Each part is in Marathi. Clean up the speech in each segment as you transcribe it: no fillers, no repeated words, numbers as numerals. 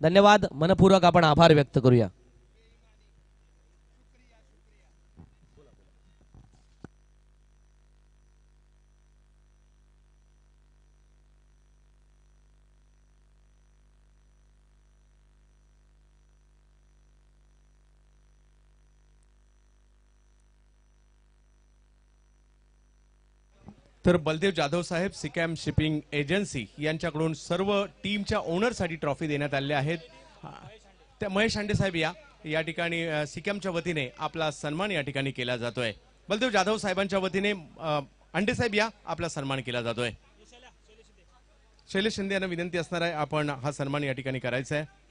धन्यवाद, मनपूर्वक आपण आभार व्यक्त करूया। तर बलदेव जाधव साहेब सिकॅम शिपिंग एजन्सी यांच्याकडून सर्व टीमच्या ओनरसाठी ट्रॉफी देण्यात आलेल्या आहेत। त्या महेश हांडे साहेब या ठिकाणी सिकॅमच्या वतीने आपला सन्मान या ठिकाणी केला जातोय। बलदेव जाधव साहेबांच्या वतीने हांडे साहेब आपला सन्मान केला जातोय। शैलेश शिंदे यांना विनंती असणार आहे आपण हा सन्मान या ठिकाणी करायचा आहे।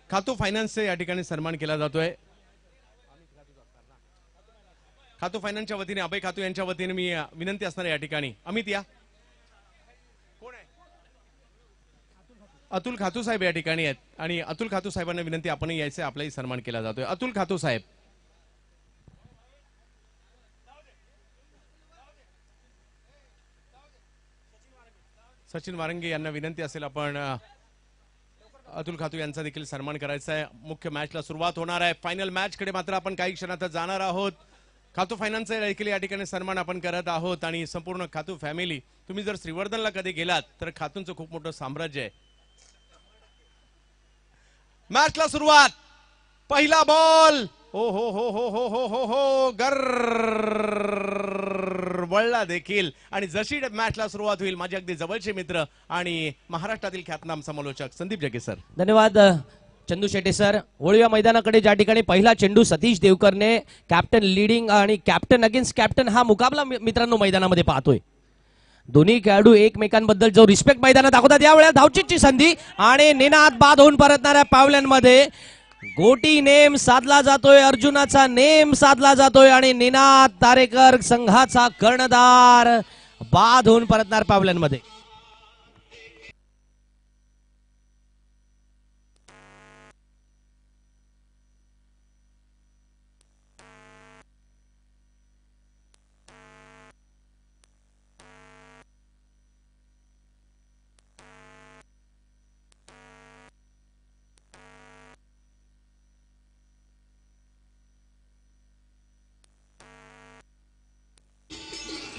खातू फायनान्सचे या ठिकाणी सन्मान केला जातोय। खातू फायनान्सच्या वतीने अभय खातू यांच्या वतीने मी विनंती असणार या ठिकाणी अमित या कोण आहे अतुल खातू साहेब या ठिकाणी आहेत आणि अतुल खातू साहेबांना विनंती आपण यायचे आपलाही सन्मान केला जातोय। अतुल खातू साहेब सचिन वारंगे यांना विनंती असेल आपण अतुल खातू यांचा देखील सन्मान करायचा आहे। मुख्य मॅचला सुरुवात होणार आहे। फायनल मॅच कडे मात्र आपण काही क्षणातच जाणार आहोत। खातू फायनान्सचा देखील या ठिकाणी सन्मान आपण करत आहोत आणि संपूर्ण खातू फॅमिली तुम्ही जर श्रीवर्धनला कधी गेलात तर खातूंचं खूप मोठं साम्राज्य आहे। मॅचला सुरुवात पहिला बॉल हो हो हो हो हो हो हो हो वळला देखील आणि जशी मॅचला सुरुवात होईल माझे अगदी जवळचे मित्र आणि महाराष्ट्रातील ख्यातनाम समालोचक संदीप जगे सर। धन्यवाद चंदू शेट्टे सर। वळूया मैदानाकडे ज्या ठिकाणी पहिला चेंडू सतीश देवकरने कॅप्टन लीडिंग आणि कॅप्टन अगेन्स्ट कॅप्टन हा मुकाबला मित्रांनो मैदानामध्ये पाहतोय। दोन्ही खेळाडू एकमेकांबद्दल जो रिस्पेक्ट मैदानात दाखवतात यावेळेला धावचीची संधी आणि निनाद बाद होऊन परतणाऱ्या पावल्यांमध्ये गोटी नेम साधला जातोय, अर्जुनाचा नेम साधला जातोय आणि निनाद तारेकर संघाचा कर्णधार बाद होऊन परतणार पावल्यांमध्ये।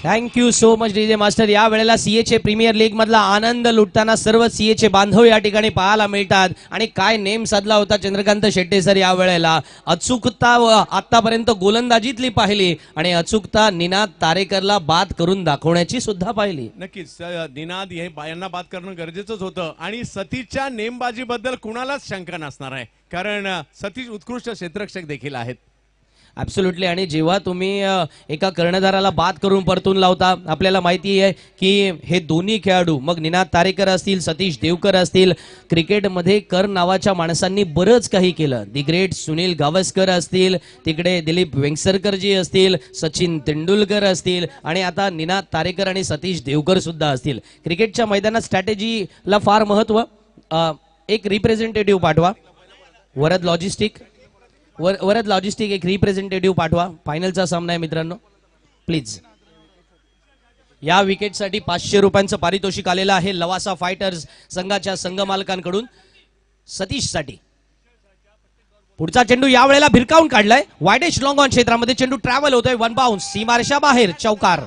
Thank you so much DJ master. या वेळेला सीएचे प्रीमियर लीग मधला आनंद लुटताना सर्व सीएचे बांधव या ठिकाणी पाहायला मिळतात आणि काय नेम साधला होता चंद्रकांत शेट्टे सर या वेळेला। अचूकता आतापर्यंत गोलंदाजीतली पाहिली आणि अचूकता निनाद तारेकरला बाद करून दाखवण्याची सुद्धा पाहिली। नक्कीच निनाद यांना बाद करणं गरजेचंच होतं आणि सतीशच्या नेमबाजीबद्दल कुणालाच शंका नसणार आहे कारण सतीश उत्कृष्ट क्षेत्ररक्षक देखील आहेत। ऍब्सोल्युटली। आणि जेव्हा तुम्ही एका कर्णधाराला बाद करून परतून लावता आपल्याला माहिती आहे की हे दोन्ही खेळाडू मग निनाद तारेकर असतील सतीश देवकर असतील क्रिकेटमध्ये कर नावाच्या माणसांनी बरंच काही केलं। दी ग्रेट सुनील गावस्कर असतील, तिकडे दिलीप वेंगसरकर जी असतील, सचिन तेंडुलकर असतील आणि आता निनाद तारेकर आणि सतीश देवकर सुद्धा असतील। क्रिकेटच्या मैदानात स्ट्रॅटेजीला फार महत्व। एक रिप्रेझेंटेटिव्ह पाठवा वरद लॉजिस्टिक एक रिप्रेझेंटेटिव्ह पाठवा। फायनलचा सामना आहे मित्रांनो प्लीज। या विकेटसाठी 500 रुपयांचं पारितोषिक आलेलं आहे लवासा फायटर्स संघाच्या संघ मालकांकडून सतीशसाठी। पुढचा चेंडू यावेळेला भिरकावून काढलाय वायडेश लॉंग ऑन क्षेत्रामध्ये चेंडू ट्रॅव्हल होतोय वन बाउन्स सीमारेषा बाहेर चौकार।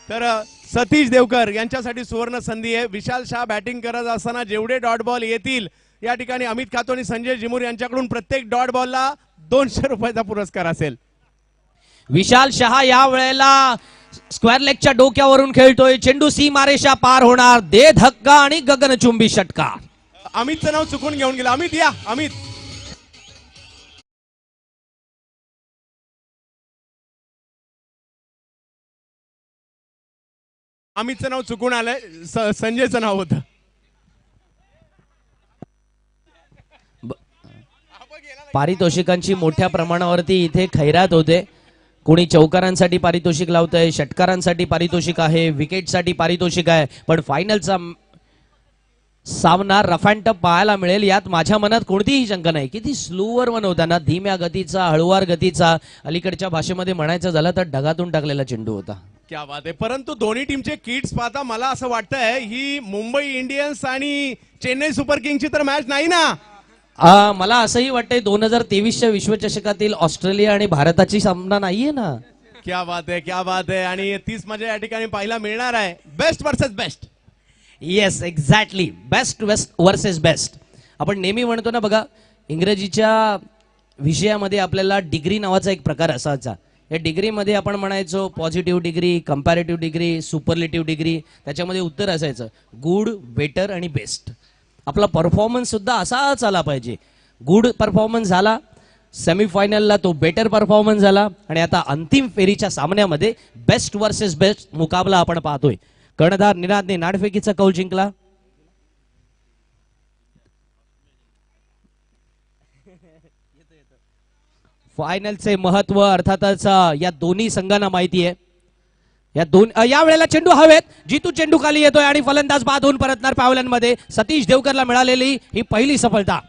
तर सतीश देवकर यांच्यासाठी सुवर्ण संधी आहे। विशाल शाह बॅटिंग करत असताना जेवढे डॉट बॉल येतील या ठिकाणी अमित खातू आणि संजय जिमूर यांच्याकडून प्रत्येक डॉट बॉलला 200 रुपयाचा पुरस्कार असेल। विशाल शहा या वेळेला स्क्वेअर लेगच्या डोक्यावरून खेळतोय चेंडू सीमारेषा पार होणार दे धक्का आणि गगनचुंबी षटकार। अमितचं नाव चुकून घेऊन गेला। अमित या अमित अमितचं नाव चुकून आलंय संजयचं नाव होतं। पारितोषिकांची मोठ्या प्रमाणावरती इथे खैरात होते कोणी चौकारांसाठी पारितोषिक लावतंय, षटकारांसाठी पारितोषिक आहे, विकेटसाठी पारितोषिक आहे, पण फायनलचा सामना रफ अँड टफ पाहायला मिळेल यात माझ्या मनात कोणतीही शंका नाही. किती स्लोवर बनवताना, धीम्या गतीचा, हळुवार गतीचा, अलीकडच्या भाषेमध्ये म्हणायचं झालं तर ढगातून टाकलेला चेंडू होता. क्या बात आहे. परंतु दोन्ही टीमचे किट्स पाहता मला असं वाटतंय ही मुंबई इंडियन्स आणि चेन्नई सुपर किंग्सची तर मॅच नाही ना. मला असंही वाटतंय 2023च्या विश्वचषकातील ऑस्ट्रेलिया आणि भारताची सामना नाहीये ना. क्या बात आहे, क्या बात आहे. आणि तीच मजा या ठिकाणी पाहायला मिळणार आहे. Best versus best. Yes, exactly. Best versus best. आपण नेहमी म्हणतो ना बघा, इंग्रजीच्या विषयामध्ये आपल्याला डिग्री नावाचा एक प्रकार असायचा. या डिग्रीमध्ये आपण म्हणायचो positive degree, comparative degree, superlative degree. त्याच्यामध्ये उत्तर असायचं गुड, बेटर आणि बेस्ट. आपला परफॉर्मन्स सुद्धा असाच आला पाहिजे. गुड परफॉर्मन्स झाला, सेमीफायनलला तो बेटर परफॉर्मन्स झाला, आणि आता अंतिम फेरीच्या सामन्यामध्ये बेस्ट वर्सेस बेस्ट मुकाबला आपण पाहतोय. कर्णधार निनादने नाणेफेकीचा कौल जिंकला. फायनलचे महत्व अर्थातच या दोन्ही संघांना माहिती आहे. या वेळेला चेंडू हवेत, जितू चेंडू खाली येतोय आणि फलंदाज बाद होऊन परतणार पावलांमध्ये. सतीश देवकरला मिळालेली ही पहिली सफलता.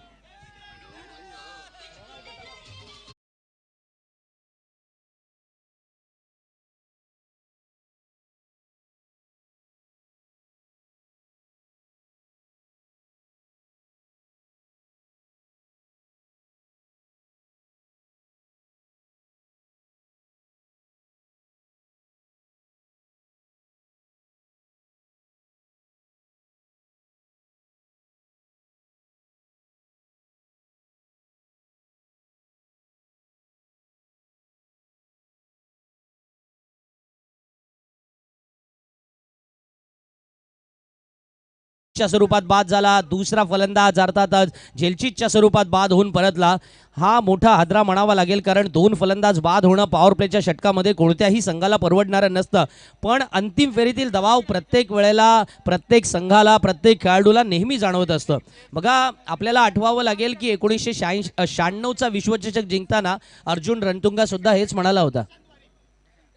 च्या स्वरूपात बाद झाला. दुसरा फलंदाज अर्थातच जेलचीच्या स्वरूपात बाद होऊन परतला. हा मोठा हादरा म्हणावा लागेल, कारण दोन फलंदाज बाद होणं पॉवर प्लेच्या षटकामध्ये कोणत्याही संघाला परवडणारं नसतं. पण अंतिम फेरीतील दबाव प्रत्येक वेळेला, प्रत्येक संघाला, प्रत्येक खेळाडूला नेहमी जाणवत असतं. बघा, आपल्याला आठवावं लागेल की 1996चा विश्वचषक जिंकताना अर्जुन रणतुंगा सुद्धा हेच म्हणाला होता.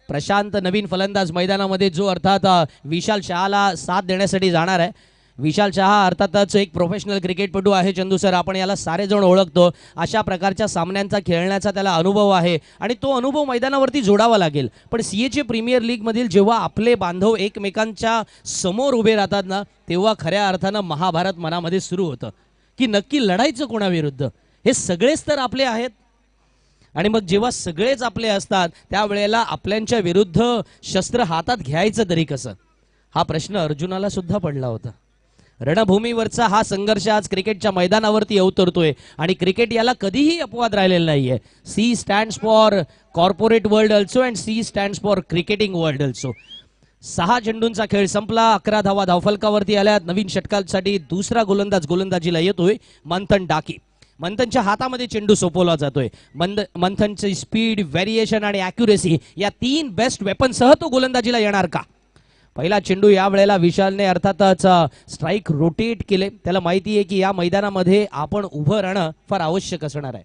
प्रशांत नवीन फलंदाज मैदानामध्ये, जो अर्थात विशाल शहाला साथ देण्यासाठी जाणार आहे. विशाल शहा अर्थातच एक प्रोफेशनल क्रिकेटपटू आहे. चंदू सर, आपण याला सारे जण ओळखतो. अशा प्रकारच्या सामन्यांचा खेळण्याचा त्याला अनुभव आहे आणि तो अनुभव मैदानावरती जोडावा लागेल. पण सीएचे प्रीमियर लीगमधील जेव्हा आपले बांधव एकमेकांच्या समोर उभे राहतात ना, तेव्हा खऱ्या अर्थानं महाभारत मनामध्ये सुरू होतं की नक्की लढायचं कोणाविरुद्ध. हे सगळेच तर आपले आहेत. आणि मग जेव्हा सगळेच आपले असतात त्यावेळेला आपल्यांच्या विरुद्ध शस्त्र हातात घ्यायचं तरी कसं, हा प्रश्न अर्जुनाला सुद्धा पडला होता. रणभूमीवरचा हा संघर्ष आज क्रिकेटच्या मैदानावरती अवतरतोय आणि क्रिकेट याला कधीही अपवाद राहिलेला नाहीये. C stands for corporate world also and C stands for cricketing world also. 6 चेंडूंचा खेळ संपला. 11 धावा धावफलकावरती आल्यात. नवीन षटकासाठी दुसरा गोलंदाज गोलंदाजीला येतोय मंथन डाकी. मंथनच्या हातामध्ये चेंडू सोपवला जातोय. मंथनची स्पीड, व्हेरिएशन आणि ॲक्युरेसी या 3 बेस्ट वेपनसह तो गोलंदाजीला येणार का? पहिला चेंडू या वेळेला विशालने अर्थातच स्ट्राईक रोटेट केले. त्याला माहिती आहे की या मैदानामध्ये आपण उभं राहणं फार आवश्यक असणार आहे.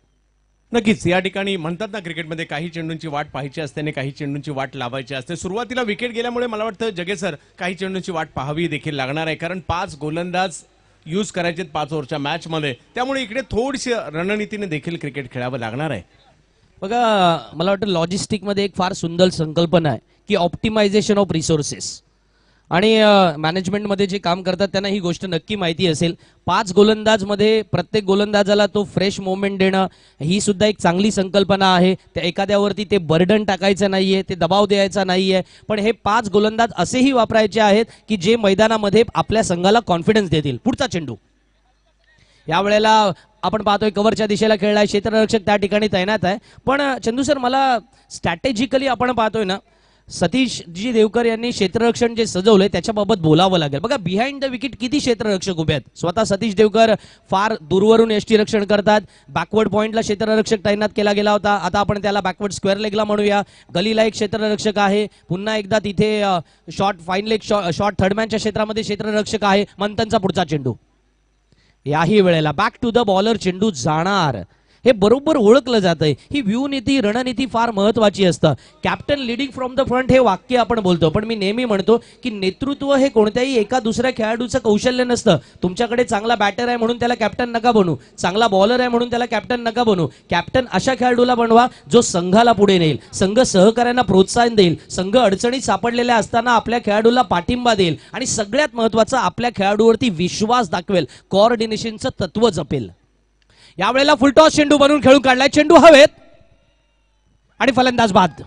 नक्कीच या ठिकाणी म्हणतात ना, क्रिकेटमध्ये काही चेंडूंची वाट पाहायची असते आणि काही चेंडूंची वाट लावायची असते. सुरुवातीला विकेट गेल्यामुळे मला वाटतं जगे सर काही चेंडूंची वाट पाहावी देखील लागणार आहे, कारण 5 गोलंदाज यूज करायचे 5 ओव्हरच्या मॅचमध्ये. त्यामुळे इकडे थोडीशी रणनीतीने देखील क्रिकेट खेळावं लागणार आहे. बघा, मला वाटतं लॉजिस्टिकमध्ये एक फार सुंदर संकल्पना आहे की ऑप्टिमायझेशन ऑफ रिसोर्सेस. आणि मॅनेजमेंटमध्ये जे काम करतात त्यांना ही गोष्ट नक्की माहिती असेल. 5 गोलंदाजमध्ये प्रत्येक गोलंदाजाला तो फ्रेश मोमेंट देणं ही सुद्धा एक चांगली संकल्पना आहे. त्या एखाद्यावरती ते बर्डन टाकायचं नाहीये, ते दबाव द्यायचा नाहीये. पण हे 5 गोलंदाज असेही वापरायचे आहेत की जे मैदानामध्ये आपल्या संघाला कॉन्फिडन्स देतील. पुढचा चेंडू यावेळेला आपण पाहतोय कव्हरच्या दिशेला खेळलाय. क्षेत्ररक्षक त्या ठिकाणी तैनात आहे. पण चंदू सर, मला स्ट्रॅटेजिकली आपण पाहतोय ना, सतीशजी देवकर यांनी क्षेत्ररक्षण जे सजवलंय त्याच्याबाबत बोलावं लागेल. बघा, बिहाइंड द विकेट किती क्षेत्ररक्षक उभे आहेत. स्वतः सतीश देवकर फार दूरवरून यष्टीरक्षण करतात. बॅकवर्ड पॉइंटला क्षेत्ररक्षक तैनात केला गेला होता. आता आपण त्याला बॅकवर्ड स्क्वेअर लेगला म्हणूया. गलीला एक क्षेत्ररक्षक आहे. पुन्हा एकदा तिथे शॉर्ट फाईन लेग, शॉर्ट थर्डमॅनच्या क्षेत्रामध्ये क्षेत्ररक्षक आहे. मंथनचा पुढचा चेंडू याही वेळेला बॅक टू द बॉलर चेंडू जाणार. हे बरोबर ओळखलं जातंय. ही व्यूहनीती रणनीती फार महत्वाची असतं. Captain leading from the front हे वाक्य आपण बोलतो, पण मी नेहमी म्हणतो की नेतृत्व हे कोणत्याही एका दुसऱ्या खेळाडूचं कौशल्य नसतं. तुमच्याकडे चांगला बॅटर आहे म्हणून त्याला कॅप्टन नका बनू, चांगला बॉलर आहे म्हणून त्याला कॅप्टन नका बनू. कॅप्टन अशा खेळाडूला बनवा जो संघाला पुढे नेईल, संघ सहकार्यांना प्रोत्साहन देईल, संघ अडचणीत सापडलेल्या असताना आपल्या खेळाडूला पाठिंबा देईल आणि सगळ्यात महत्वाचं आपल्या खेळाडूवरती विश्वास दाखवेल, कोऑर्डिनेशनचं तत्व जपेल. यावेळेला फुलटॉस चेंडू बनवून खेळून काढलाय. चेंडू हवेत आणि फलंदाज बाद.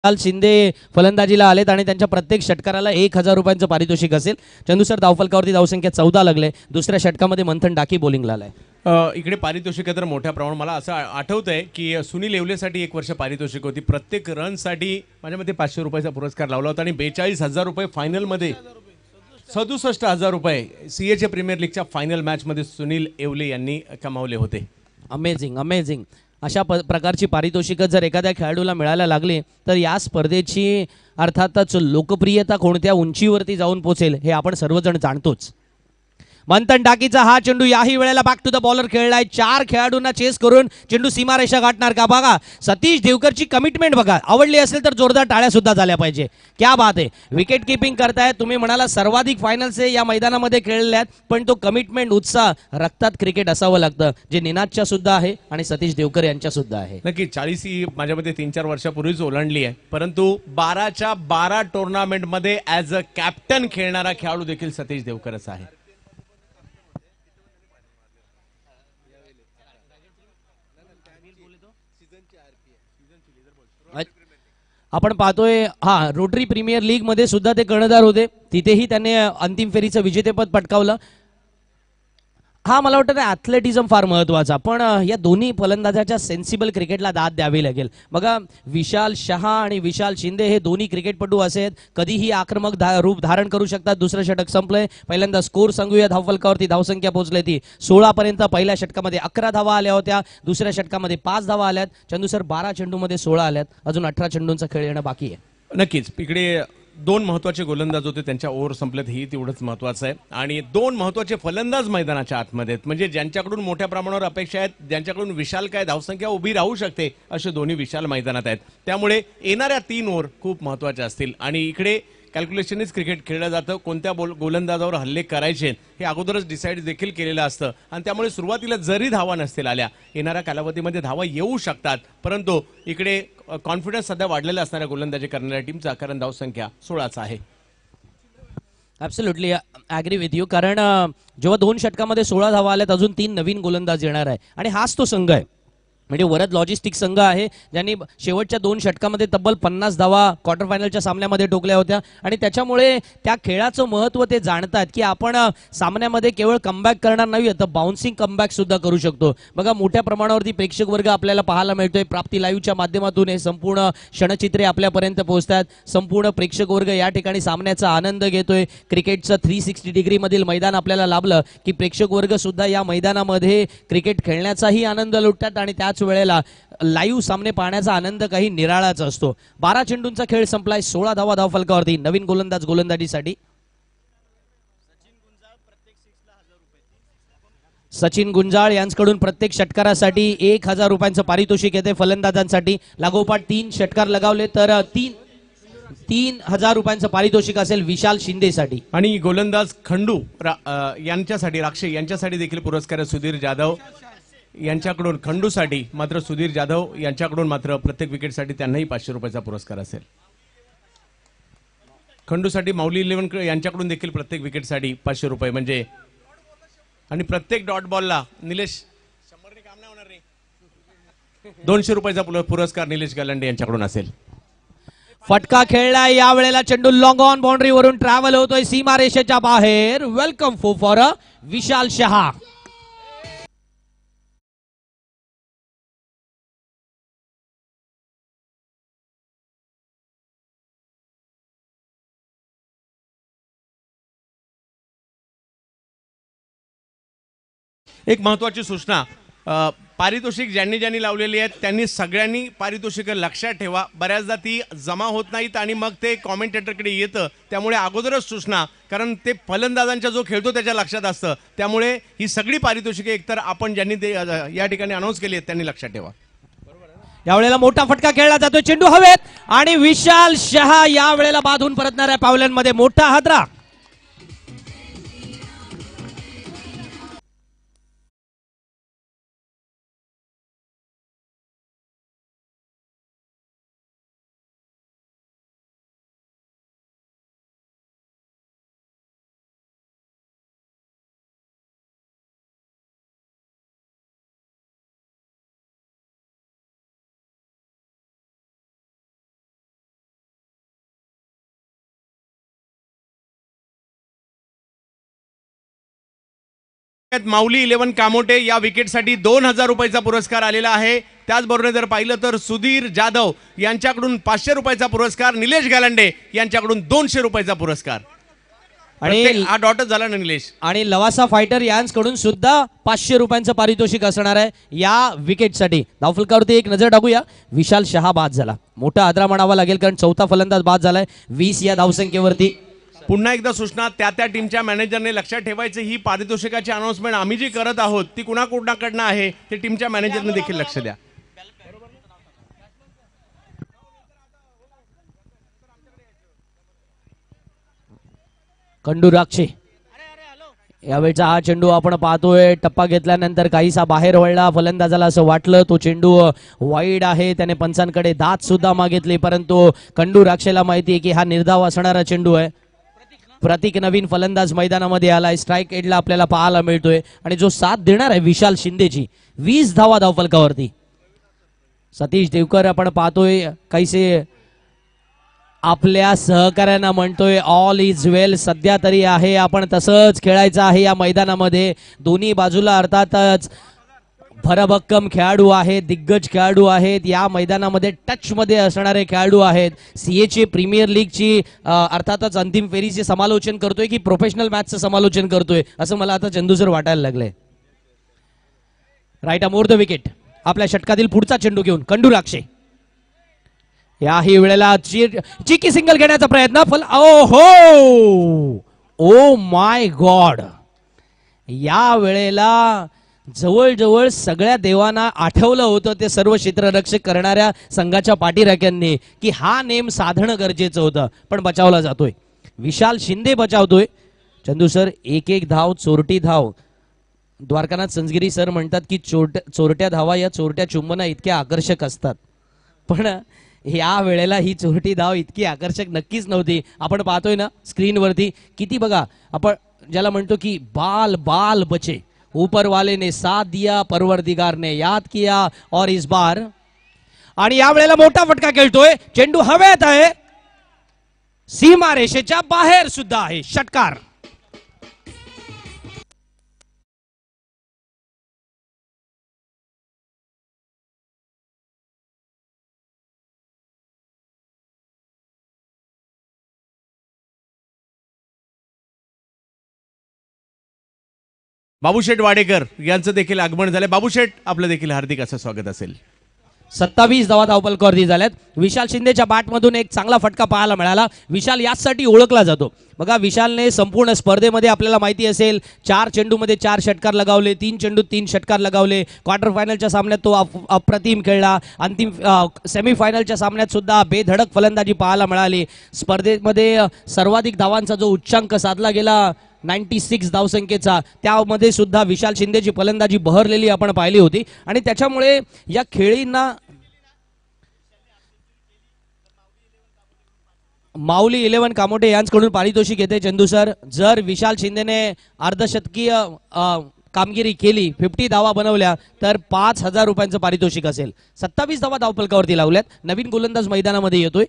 विशाल शिंदे फलंदाजीला आलेत आणि त्यांच्या प्रत्येक षटकाराला 1000 रुपयांचं पारितोषिक असेल. चंदू सर धावफलकावरती धावसंख्या 14 लागले. दुसऱ्या षटकामध्ये मंथन डाकी बॉलिंगला आलाय. इकडे पारितोषिक तर मोठ्या प्रमाणात मला असं आठवतंय की सुनील येवलेसाठी 1 वर्ष पारितोषिक होती. प्रत्येक रनसाठी माझ्या मते 500 रुपयाचा पुरस्कार लावला होता आणि 42,000 रुपये फायनलमध्ये, 67,000 रुपये सीएचे प्रीमियर लीगच्या फायनल मॅचमध्ये सुनील येवले यांनी कमावले होते. Amazing amazing. अशा प्रकारची पारितोषिकं जर एखाद्या खेळाडूला मिळायला लागली तर या स्पर्धेची अर्थातच लोकप्रियता कोणत्या उंचीवरती जाऊन पोहोचेल हे आपण सर्वजण जाणतोच. मंथन डाकीचा हा चेंडू याही वेळेला बॅक टू द बॉलर खेळलाय. 4 खेळाडूंना चेस करून चेंडू सीमारेषा गाठणार का? बघा सतीश देवकरची कमिटमेंट बघा. आवडली असेल तर जोरदार टाळ्या सुद्धा झाल्या पाहिजे. क्या बात आहे. विकेट किपिंग करतायत. तुम्ही म्हणाला सर्वाधिक फायनल्स या मैदानामध्ये खेळले आहेत, पण तो कमिटमेंट, उत्साह, रक्तात क्रिकेट असावं लागतं, जे निनादच्या सुद्धा आहे आणि सतीश देवकर यांच्या सुद्धा आहे. नक्की 40 ही माझ्यामध्ये 3-4 वर्षापूर्वीच ओलांडली आहे, परंतु 12च्या 12 टुर्नामेंटमध्ये ॲज अ कॅप्टन खेळणारा खेळाडू देखील सतीश देवकरच आहे. आपण पाहतोय रोटरी प्रीमियर लीग मध्ये सुद्धा ते कर्णधार होते. तिथेही त्यांनी अंतिम फेरीचं विजेतेपद पटकावलं. मला वाटतं ॲथलेटिझम फार महत्वाचा, पण या दोन्ही फलंदाजाच्या सेन्सिबल क्रिकेटला दाद द्यावी लागेल. बघा विशाल शहा आणि विशाल शिंदे हे दोन्ही क्रिकेटपटू असे आहेत, कधीही आक्रमक रूप धारण करू शकतात. दुसरं षटक संपलंय. पहिल्यांदा स्कोर सांगूया. धावफलकावरती धावसंख्या पोहोचली ती 16 पर्यंत. पहिल्या षटकामध्ये 11 धावा आल्या होत्या, दुसऱ्या षटकामध्ये 5 धावा आल्यात. चंदू सर 12 चेंडूमध्ये 16 आल्यात. अजून 18 चेंडूंचा खेळ येणं बाकी आहे. नक्कीच इकडे 2 महत्वाचे गोलंदाज होते, त्यांच्या ओव्हर संपलेत, ही तेवढंच महत्वाचं आहे. आणि 2 महत्वाचे फलंदाज मैदानाच्या आतमध्ये आहेत, म्हणजे ज्यांच्याकडून मोठ्या प्रमाणावर अपेक्षा आहेत, ज्यांच्याकडून विशाल काय धावसंख्या उभी राहू शकते, असे दोन्ही विशाल मैदानात आहेत. त्यामुळे येणाऱ्या 3 ओव्हर खूप महत्वाच्या असतील. आणि इकडे कॅल्क्युलेशनच क्रिकेट खेळलं जातं. कोणत्या गोलंदाजावर हल्ले करायचे हे अगोदरच डिसाईड देखील केलेलं असतं आणि त्यामुळे सुरुवातीला जरी धावा नसतील आल्या, येणाऱ्या कालावधीमध्ये धावा येऊ शकतात. परंतु इकडे कॉन्फिडन्स सध्या वाढलेला असणाऱ्या गोलंदाजी करणाऱ्या टीमचा, कारण धावसंख्या 16च आहे. Absolutely agree with you. कारण जेव्हा 2 षटकामध्ये 16 धावा आल्यात, अजून 3 नवीन गोलंदाज येणार आहे आणि हाच तो संघ आहे. म्हणजे वरद लॉजिस्टिक संघ आहे ज्यांनी शेवटच्या 2 षटकामध्ये तब्बल 50 धावा क्वार्टर फायनलच्या सामन्यामध्ये ठोकल्या होत्या आणि त्याच्यामुळे त्या खेळाचं महत्त्व ते जाणतात की आपण सामन्यामध्ये केवळ कमबॅक करणार नाही तर बाउन्सिंग कमबॅक सुद्धा करू शकतो. बघा मोठ्या प्रमाणावरती प्रेक्षक वर्ग आपल्याला पाहायला मिळतोय. प्राप्ती लाईव्हच्या माध्यमातून हे संपूर्ण क्षणचित्रे आपल्यापर्यंत पोहोचतात. संपूर्ण प्रेक्षक वर्ग या ठिकाणी सामन्याचा आनंद घेतोय. क्रिकेटचं 360 डिग्री मधील मैदान आपल्याला लाभलं की प्रेक्षक वर्ग सुद्धा या मैदानामध्ये क्रिकेट खेळण्याचाही आनंद लुटतात आणि त्याच वेळेला लाईव्ह सामने पाहण्याचा आनंद काही निराळाच असतो. 12 चेंडूंचा खेळ संपलाय. 16 धावा धावफलकावरती. नवीन गोलंदाज गोलंदाजीसाठी सचिन गुंजाळ यांच्याकडून प्रत्येक षटकारासाठी 1000 रुपयांचं पारितोषिक येते. फलंदाजांसाठी लागोपाठ 3 षटकार लगावले तर 3000 रुपयांचं पारितोषिक असेल विशाल शिंदेसाठी. आणि गोलंदाज खंडू यांच्यासाठी, राक्षे यांच्यासाठी देखील पुरस्कार आहे. सुधीर जाधव यांच्याकडून खंडूसाठी मात्र, सुधीर जाधव यांच्याकडून मात्र प्रत्येक विकेटसाठी त्यांनाही 500 रुपयाचा पुरस्कार असेल. खंडूसाठी माऊली 11 यांच्याकडून देखील प्रत्येक विकेटसाठी 500 रुपये म्हणजे, आणि प्रत्येक डॉट बॉलला निलेश 200 रुपयाचा पुरस्कार निलेश गलांडे यांच्याकडून असेल. फटका खेळला या वेळेला चेंडू लॉंग ऑन बाउंड्री वरून ट्रॅव्हल होतोय सीमारेषेच्या बाहेर. वेलकम फॉर विशाल शहा. एक महत्वाची सूचना, पारितोषिक ज्यांनी ज्यांनी लावलेली आहेत त्यांनी सगळ्यांनी पारितोषिक लक्षात ठेवा. बऱ्याचदा ती जमा होत नाहीत आणि मग ते कॉमेंटेटरकडे येतं. त्यामुळे अगोदरच सूचना, कारण ते फलंदाजांचा जो खेळतो त्याच्या लक्षात असतं. त्यामुळे ही सगळी पारितोषिके एकतर आपण ज्यांनी ते या ठिकाणी अनाऊन्स केली आहेत त्यांनी लक्षात ठेवा. यावेळेला मोठा फटका खेळला जातोय, चेंडू हवेत आणि विशाल शहा या वेळेला बाधून परतणाऱ्या पावलांमध्ये मोठा हादरा. माऊली 11 कामोटे या विकेटसाठी 2000 रुपयाचा पुरस्कार आलेला आहे. त्याचबरोबर जर पाहिलं तर सुधीर जाधव यांच्याकडून 500 रुपयाचा पुरस्कार, निलेश गालांडे यांच्याकडून 200 रुपयाचा पुरस्कार. आणि हा डॉटच झाला ना निलेश. आणि लवासा फायटर यांकडून सुद्धा 500 रुपयांचं पारितोषिक असणार आहे या विकेटसाठी. धावफलकावरती एक नजर टाकूया. विशाल शहा बाद झाला, मोठा आदरा म्हणावा लागेल कारण चौथा फलंदाज बाद झालाय 20 या धावसंख्येवरती. पुन्हा एकदा सूचना, त्या टीमच्या मॅनेजरने लक्षात ठेवायचं, ही पारितोषिकाची अनाउन्समेंट आम्ही जी करत आहोत ती कुणाकडनं आहे ते टीमच्या मॅनेजरने देखील लक्ष द्या. कंडूराक्षे यावेळचा हा चेंडू आपण पाहतोय, टप्पा घेतल्यानंतर काहीसा बाहेर वळला. फलंदाजाला असं वाटलं तो चेंडू वाईड आहे, त्याने पंचांकडे दात सुद्धा मागितले, परंतु कंडूराक्षेला माहिती आहे की हा निर्धाव असणारा चेंडू आहे. प्रतीक नवीन फलंदाज मैदानामध्ये आलाय, स्ट्राईक एंडला आपल्याला पाहायला मिळतोय आणि जो साथ देणार आहे विशाल शिंदेची. 20 धावा धावफलकावरती. सतीश देवकर आपण पाहतोय काहीसे आपल्या सहकाऱ्यांना म्हणतोय ऑल इज वेल, सध्या तरी आहे, आपण तसंच खेळायचं आहे या मैदानामध्ये. दोन्ही बाजूला अर्थातच भरभक्कम खेळाडू आहेत, दिग्गज खेळाडू आहेत, या मैदानामध्ये टच मध्ये असणारे खेळाडू आहेत. सीएची प्रीमियर लीगची अर्थातच अंतिम फेरीचे समालोचन करतोय की प्रोफेशनल मॅचचं समालोचन करतोय असं मला आता चंदू सर वाटायला लागलंय. राईट अमोर द विकेट. आपल्या षटकातील पुढचा चेंडू घेऊन कंडूराक्षे याही वेळेला चिकी सिंगल घेण्याचा प्रयत्न. ओ माय गॉड, या वेळेला जवळजवळ सगळ्या देवांना आठवलं होतं ते सर्व क्षेत्ररक्षक करणाऱ्या संघाच्या पाठीराख्यांनी की हा नेम साधणं गरजेचं होतं, पण बचावला जातोय. विशाल शिंदे बचावतोय. चंदू सर, एक धाव चोरटी धाव. द्वारकानाथ संजगिरी सर म्हणतात की चोरट्या धावा या चोरट्या चुंबना इतक्या आकर्षक असतात, पण या वेळेला ही चोरटी धाव इतकी आकर्षक नक्कीच नव्हती. आपण पाहतोय ना स्क्रीनवरती किती, बघा आपण ज्याला म्हणतो की बाल बाल बचे, ऊपर वाले ने साथ दिया, परवरदिगार ने याद किया और इस बार. आणि या वेळेला मोठा फटका खेळतोय, चेंडू हवेत आहे, सीमा रेषेच्या बाहेर सुद्धा आहे. षटकार. बाबूशेठ वाडेकर यांचं देखील आगमन झालंय. बाबूशेठ, आपलं देखील हार्दिक असं स्वागत असेल. 27 धावा धावफलकावरती झाल्यात. विशाल शिंदेच्या बॅटमधून एक चांगला फटका पाहायला मिळाला. विशाल याचसाठी ओळखला जातो. बघा, विशालने संपूर्ण स्पर्धेमध्ये आपल्याला माहिती असेल 4 चेंडूमध्ये 4 षटकार लगावले, 3 चेंडूत 3 षटकार लगावले. क्वार्टर फायनलच्या सामन्यात तो अप्रतिम खेळला. अंतिम सेमीफायनलच्या सामन्यात सुद्धा बेधडक फलंदाजी पाहायला मिळाली. स्पर्धेमध्ये सर्वाधिक धावांचा जो उच्चांक साधला गेला 96 धावसंख्येचा, त्यामध्ये सुद्धा विशाल शिंदेची फलंदाजी बहरलेली आपण पाहिली होती. आणि त्याच्यामुळे या खेळींना माऊली 11 कामोटे यांच्याकडून पारितोषिक येते. चंदू सर, जर विशाल शिंदेने अर्धशतकीय कामगिरी केली, 50 धावा बनवल्या, तर 5000 रुपयांचं पारितोषिक असेल. 27 धावा धावफलकावरती लावल्यात. नवीन गोलंदाज मैदानामध्ये येतोय.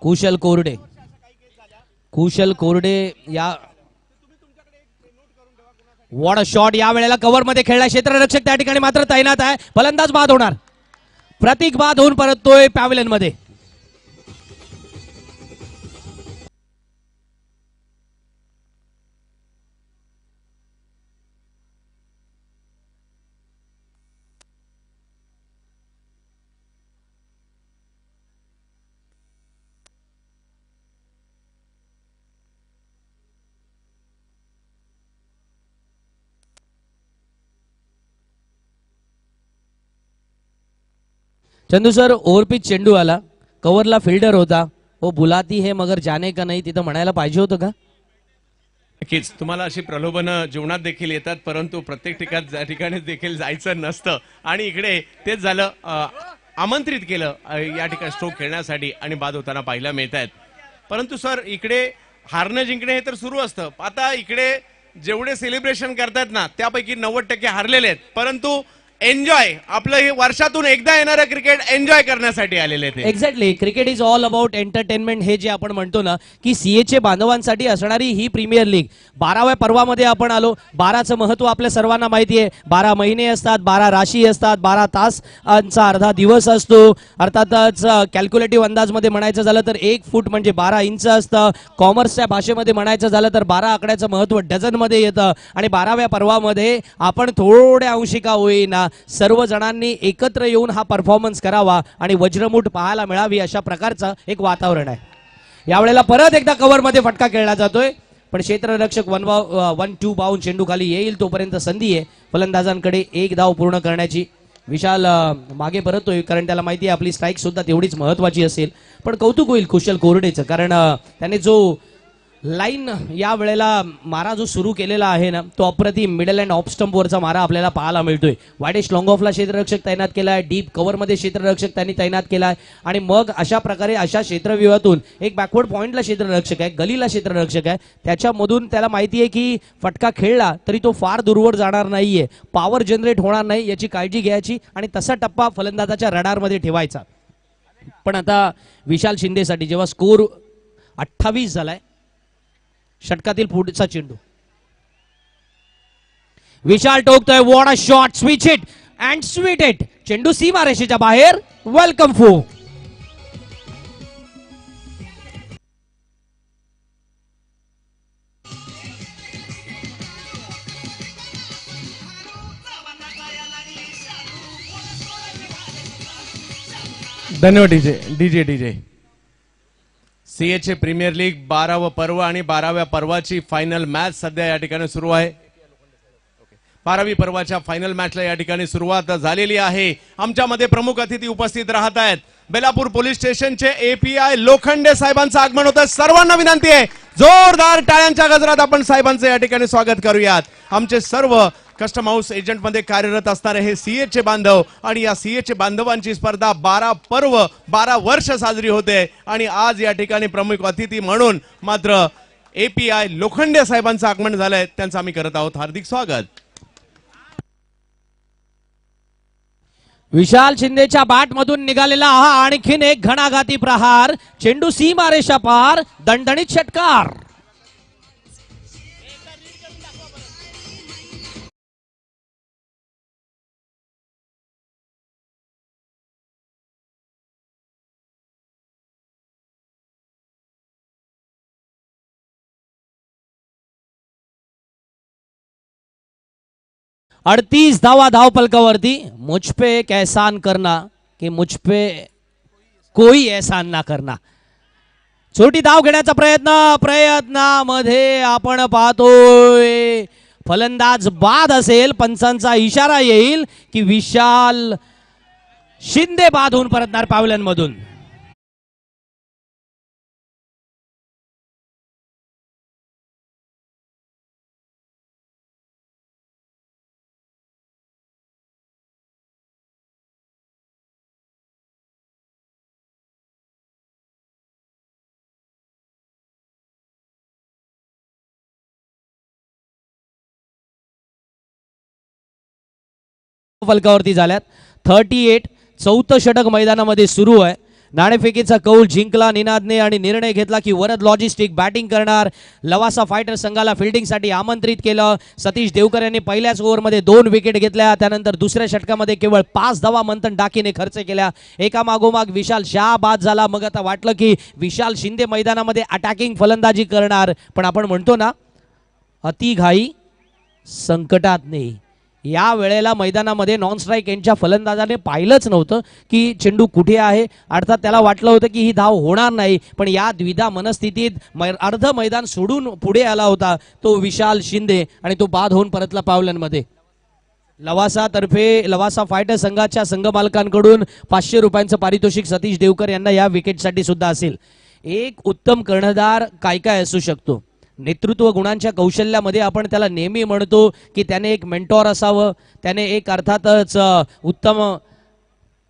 कुशल कोरडे, कुशल कोरडे या वॉट अ शॉट. या वेळेला कव्हर मध्ये खेळला क्षेत्ररक्षक त्या ठिकाणी मात्र तैनात आहे. फलंदाज बाद होणार. प्रतीक बाद होऊन परततोय पॅव्हलियन मध्ये. चंदू सर, ओव्हरपिच चेंडू आला, कव्हरला फिल्डर होता, वो बुलाती है मगर जाने का नाही, तिथं म्हणायला पाहिजे होतं का? नक्कीच तुम्हाला अशी प्रलोभनं जीवनात देखील येतात, परंतु प्रत्येक ठिकाणी देखील जायचं नसतं. आणि इकडे तेच झालं. आमंत्रित केलं या ठिकाणी स्ट्रोक खेळण्यासाठी आणि बाद होताना पाहायला मिळत आहेत. परंतु सर, इकडे हारणं जिंकणे हे तर सुरू असतं. आता इकडे जेवढे सेलिब्रेशन करतायत ना, त्यापैकी 90% हारलेले आहेत, परंतु एन्जॉय, आपलं हे वर्षातून एकदा येणारं क्रिकेट एन्जॉय करण्यासाठी आलेले ते. Exactly, cricket is all about entertainment. हे जे आपण म्हणतो ना की सीएचे बांधवांसाठी असणारी ही प्रीमियर लीग 12व्या पर्वामध्ये आपण आलो. 12चं महत्व आपल्या सर्वांना माहिती आहे. 12 महिने असतात, 12 राशी असतात, 12 तासांचा अर्धा दिवस असतो. अर्थातच कॅल्क्युलेटिव्ह अंदाजमध्ये म्हणायचं झालं तर 1 फूट म्हणजे 12 इंच असतं. कॉमर्सच्या भाषेमध्ये म्हणायचं झालं तर 12 आकड्याचं महत्व डझनमध्ये येतं. आणि 12व्या पर्वामध्ये आपण थोड्या अंशिका होईना सर्व जणांनी एकत्र येऊन हा परफॉर्मन्स करावा आणि वज्रमूठ पाहायला मिळावी, अशा प्रकारचं एक वातावरण आहे. यावेळेला परत एकदा कव्हर मध्ये फटका खेळला जातोय, पण क्षेत्ररक्षक 1-2 बाउन चेंडू खाली येईल तोपर्यंत संधी आहे फलंदाजांकडे एक धाव पूर्ण करण्याची. विशाल मागे परततोय, कारण त्याला माहिती आहे आपली स्ट्राईक सुद्धा तेवढीच महत्वाची असेल. पण कौतुक होईल कुशल कोरडेचं, कारण त्याने जो लाईन या वेळेला मारा जो सुरू केलेला आहे ना, तो अप्रतिम मिडल अँड ऑफ स्टंप वरचा मारा आपल्याला पाहायला मिळतोय. वायडेस्ट लॉंग ऑफला क्षेत्ररक्षक तैनात केलाय, डीप कव्हर मध्ये क्षेत्ररक्षक त्यांनी तैनात केलाय, आणि मग अशा प्रकारे अशा क्षेत्रव्यूहातून एक बॅकवर्ड पॉइंटला क्षेत्ररक्षक आहे, गलीला क्षेत्ररक्षक आहे, त्याच्यामधून त्याला माहिती आहे की फटका खेळला तरी तो फार दूरवर जाणार नाहीये, पॉवर जनरेट होणार नाही याची काळजी घ्यायची आणि तसा टप्पा फलंदाजाच्या रडारमध्ये ठेवायचा. पण आता विशाल शिंदेसाठी जेव्हा स्कोर 28 झालाय, षटकातील पुढचा चेंडू विशाल टोकतोय. What a shot, switch it and sweet it. चेंडू सीमारेषेच्या बाहेर. Welcome four. धन्यवाद डीजे. सीएचे प्रीमियर लीग 12वं पर्व आणि 12व्या पर्वाची फायनल मॅच सध्या या ठिकाणी सुरू आहे. 12वी पर्वाच्या फायनल मॅचला या ठिकाणी सुरुवात झालेली आहे. आमच्यामध्ये प्रमुख अतिथी उपस्थित राहत आहेत. बेलापूर पोलीस स्टेशनचे एपीआय लोखंडे साहेबांचं आगमन होतं. सर्वांना विनंती आहे, जोरदार टाळ्यांच्या गजरात आपण साहेबांचं या ठिकाणी स्वागत करूयात. आमचे सर्व कस्टम हाऊस एजंट मध्ये कार्यरत असणारे हे सीएचे बांधव, आणि या सीएचे बांधवांची स्पर्धा 12 पर्व 12 वर्ष साजरी होते. आणि आज या ठिकाणी प्रमुख अतिथी म्हणून मात्र एपीआय लोखंडे साहेबांचं आगमन झालंय. त्यांचं आम्ही करत आहोत हार्दिक स्वागत. विशाल शिंदेच्या बॅट मधून निघालेला हा आणखीन एक घणाघाती प्रहार. चेंडू सीमारेषा पार. दणदणीत षटकार. अड़तीस धावा धाव फलकावरती. मुझपे एक एहसान करना कि मुझपे कोई एहसान ना करना. छोटी धाव घेण्याचा प्रयत्नामध्ये आपण पाहतोय फलंदाज बाद असेल. पंचांचा इशारा येईल की विशाल शिंदे बाद होऊन परतणार पॅव्हलियन मधून. फलकावरती झाल्यात 38. चौथं षटक मैदानामध्ये सुरू आहे. नाणेफेकीचा कौल जिंकला निनादने आणि निर्णय घेतला की वरद लॉजिस्टिक बॅटिंग करणार. लवासा फायटर संघाला फिल्डिंगसाठी आमंत्रित केलं. सतीश देवकर यांनी पहिल्याच ओव्हरमध्ये 2 विकेट घेतल्या. त्यानंतर दुसऱ्या षटकामध्ये केवळ 5 धावा मंथन डाकीने खर्च केल्या. एका मागोमाग विशाल शाह बाद झाला. मग आता वाटलं की विशाल शिंदे मैदानामध्ये अटॅकिंग फलंदाजी करणार, पण आपण म्हणतो ना, अति घाई संकटात नाही. या वेळेला मैदानामध्ये नॉन स्ट्राईक यांच्या फलंदाजाने पाहिलंच नव्हतं की चेंडू कुठे आहे. अर्थात त्याला वाटलं होतं की ही धाव होणार नाही, पण या द्विधा मनस्थितीत अर्ध मैदान सोडून पुढे आला होता तो विशाल शिंदे आणि तो बाद होऊन परतला पावलांमध्ये. लवासा फायटर संघाच्या संघमालकांकडून 500 रुपयांचं पारितोषिक सतीश देवकर यांना या विकेटसाठी सुद्धा असेल. एक उत्तम कर्णधार काय काय असू शकतो. नेतृत्व गुणांच्या कौशल्यामध्ये आपण त्याला नेहमी म्हणतो की त्याने एक मेंटॉर असावं, त्याने एक अर्थातच उत्तम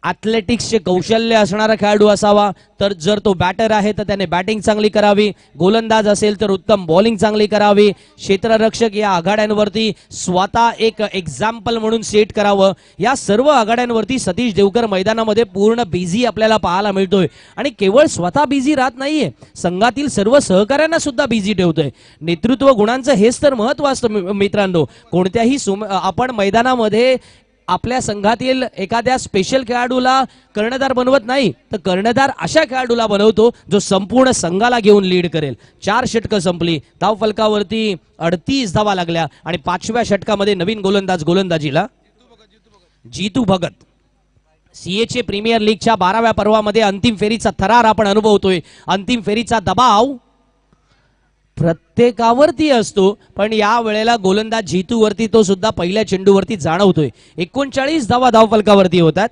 ॲथलेटिक्सचे कौशल्य असणारा खेळाडू असावा. तर जर तो बॅटर आहे तर त्याने बॅटिंग चांगली करावी, गोलंदाज असेल तर उत्तम बॉलिंग चांगली करावी, क्षेत्ररक्षक या आघाड्यांवरती स्वतः एक एक्झाम्पल म्हणून सेट करावं. या सर्व आघाड्यांवरती सतीश देवकर मैदानामध्ये पूर्ण बिझी आपल्याला पाहायला मिळतोय आणि केवळ स्वतः बिझी राहत नाहीये, संघातील सर्व सहकाऱ्यांना सुद्धा बिझी ठेवतोय. नेतृत्व गुणांचं हेच तर महत्व असतं मित्रांनो. कोणत्याही आपण मैदानामध्ये आपल्या संघातील एखाद्या स्पेशल खेळाडूला कर्णधार बनवत नाही, तर कर्णधार अशा खेळाडूला बनवतो जो संपूर्ण संघाला घेऊन लीड करेल. 4 षटकं संपली, धाव फलकावरती 38 धावा लागल्या आणि 5व्या षटकामध्ये नवीन गोलंदाज गोलंदाजीला जीतू भगत. सीएचे प्रीमियर लीगच्या 12व्या पर्वामध्ये अंतिम फेरीचा थरार आपण अनुभवतोय. अंतिम फेरीचा दबाव प्रत्येकावरती असतो, पण या वेळेला गोलंदाज जीतूवरती तो सुद्धा पहिल्या चेंडूवरती जाणवतोय. 39 धावा धावफलकावरती होतात.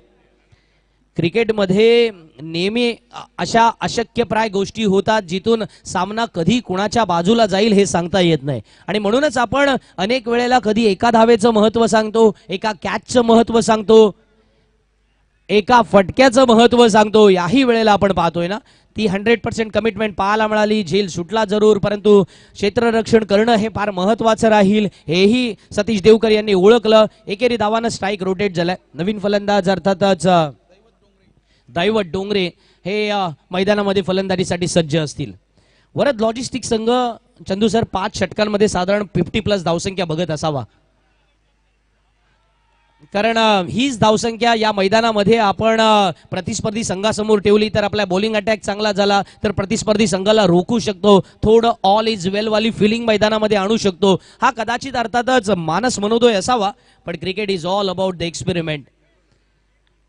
क्रिकेटमध्ये नेहमी अशा अशक्यप्राय गोष्टी होतात जिथून सामना कधी कुणाच्या बाजूला जाईल हे सांगता येत नाही. आणि म्हणूनच आपण अनेक वेळेला कधी एका धावेचं महत्व सांगतो, एका कॅचचं महत्व सांगतो, एका फटक्याचं महत्व सांगतो. याही वेळेला आपण पाहतोय ना, ती 100% कमिटमेंट पाहायला मिळाली. झेल सुटला जरूर, परंतु क्षेत्ररक्षण करणं हे फार महत्वाचं राहील हेही सतीश देवकर यांनी ओळखलं. एकेरी धावानं स्ट्राईक रोटेट झालाय. नवीन फलंदाज अर्थातच दैवत डोंगरे हे मैदानामध्ये फलंदाजीसाठी सज्ज असतील. वरद लॉजिस्टिक संघ चंदू सर 5 षटकांमध्ये साधारण 50+ धावसंख्या बघत असावा, कारण हीच धावसंख्या या मैदानामध्ये आपण प्रतिस्पर्धी संघासमोर ठेवली तर आपला बॉलिंग अटॅक चांगला झाला तर प्रतिस्पर्धी संघाला रोखू शकतो. थोडं ऑल इज वेल वाली फिलिंग मैदानामध्ये आणू शकतो. हा कदाचित अर्थातच मानस मनोदय असावा, पण cricket is all about the experiment.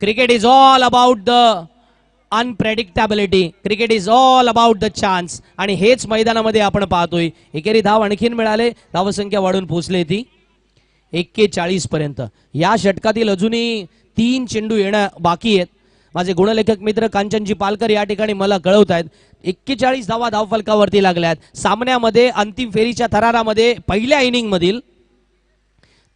Cricket is all about the unpredictability. Cricket is all about the chance, आणि हेच मैदानामध्ये आपण पाहतोय. एकेरी धाव आणखीन मिळाले, धावसंख्या वाढून पोहोचली ती 41 पर्यंत. या षटकातील अजूनही 3 चेंडू येणं बाकी आहेत. माझे गुणलेखक मित्र कांचनजी पालकर या ठिकाणी मला कळवत आहेत 41 धावा धावफलकावरती लागल्यात. सामन्यामध्ये अंतिम फेरीच्या थरारामध्ये पहिल्या इनिंग मधील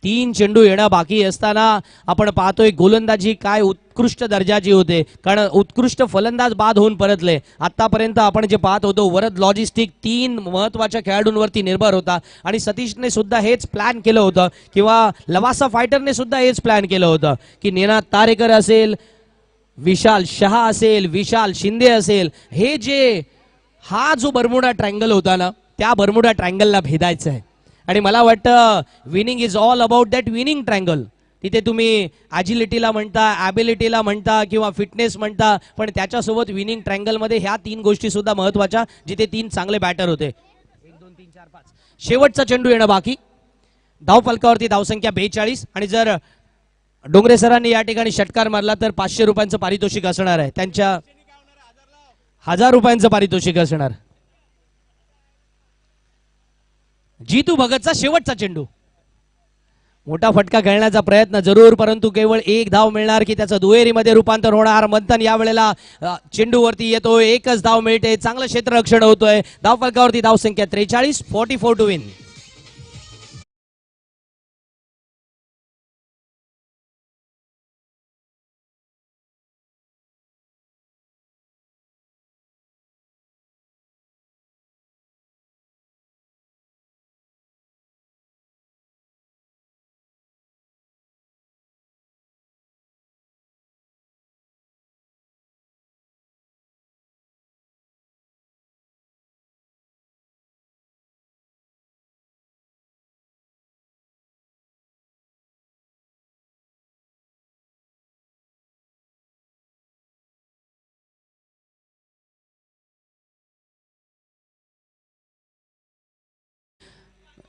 3 चेंडू येणं बाकी असताना आपण पाहतोय गोलंदाजी काय उत्कृष्ट दर्जाची होते, कारण उत्कृष्ट फलंदाज बाद होऊन परतले. आतापर्यंत आपण जे पाहत होतो वरद लॉजिस्टिक 3 महत्वाच्या खेळाडूंवरती निर्भर होता आणि सतीशने सुद्धा हेच प्लॅन केलं होतं, किंवा लवासा फायटरने सुद्धा हेच प्लॅन केलं होतं की निनाद तारेकर असेल, विशाल शहा असेल, विशाल शिंदे असेल, हे जे हा जो बर्मुडा ट्रायंगल होता ना, त्या बर्मुडा ट्रायंगलला भेदायचं आहे. आणि मला वाटतं winning is all about that winning triangle. तिथे तुम्ही ॲजिलिटीला म्हणता, ॲबिलिटीला म्हणता किंवा फिटनेस म्हणता, पण त्याच्यासोबत विनिंग ट्रायंगलमध्ये ह्या 3 गोष्टी सुद्धा महत्वाच्या, जिथे 3 चांगले बॅटर होते. 1 2 3 4 5 शेवटचा चेंडू येणं बाकी. धाव फलकावरती धावसंख्या 42, आणि जर डोंगरे सरांनी या ठिकाणी षटकार मारला तर 500 रुपयांचं पारितोषिक असणार आहे. त्यांच्या 1000 रुपयांचं पारितोषिक असणार. जीतू भगतचा शेवटचा चेंडू. मोठा फटका खेळण्याचा प्रयत्न जरूर, परंतु केवळ 1 धाव मिळणार की त्याचं दुहेरीमध्ये रूपांतर होणार. मंथन या वेळेला चेंडूवरती येतोय, 1च धाव मिळते, चांगलं क्षेत्ररक्षण होतोय. धाव फलकावरती धावसंख्या 43, 44 टू विन.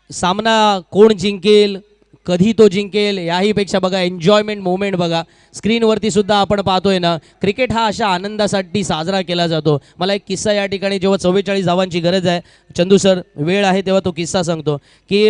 सामना कोण जिंकेल, कधी तो जिंकेल, याही पेक्षा बघा एन्जॉयमेंट मोमेंट बघा स्क्रीनवरती सुद्धा आपण पाहतोय ना. क्रिकेट हा अशा आनंदासाठी साजरा केला जातो. मला एक किस्सा या ठिकाणी जेव्हा 44 धावांची गरज आहे, चंदू सर वेळ आहे तेव्हा तो किस्सा सांगतो की